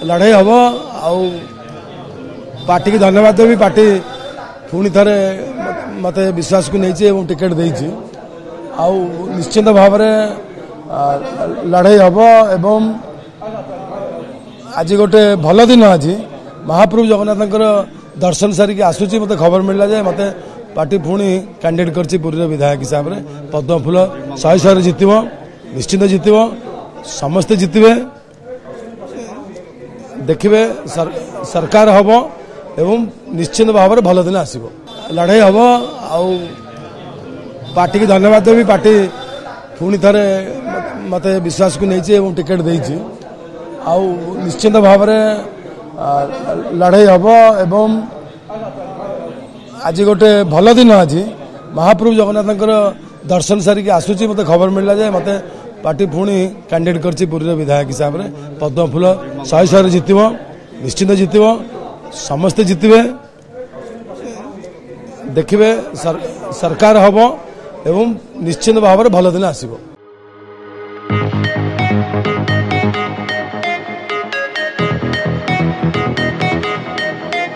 लड़ाई हम पार्टी की धन्यवाद देवी। पार्टी पुणी थे मत विश्वास को नहीं टिकेट देती निश्चिंत भाव लड़ाई हम एवं आज गोटे भल दिन आज महाप्रभु जगन्नाथ दर्शन सारिक आसूची मत खबर मिलला जे मत पार्टी पुणी कैंडिडेट कर पुरी विधायक हिसाब से पद्म फूल 100 जितब निश्चिंत जितब समस्ते जितबे देखिए सरकार हम एवं निश्चिंत भाव में भल दिन आसब लड़ाई हम पार्टी की धन्यवाद देवी। पार्टी पुणी थे मत विश्वास को नहीं टिकेट देती निश्चिंत भाव लड़ाई हम एवं आज गोटे भल दिन आज महाप्रभु जगन्नाथ दर्शन सारिक आसूची मत खबर मिलला जे मत पार्टी पुणी कैंडिडेट कर पुरी विधायक हिसाब से पद्म फूल 100 जितब निश्चिंत जितब समस्ते जितबे देखिए सरकार हम एवं निश्चिंत भाव में भल दिन आसब।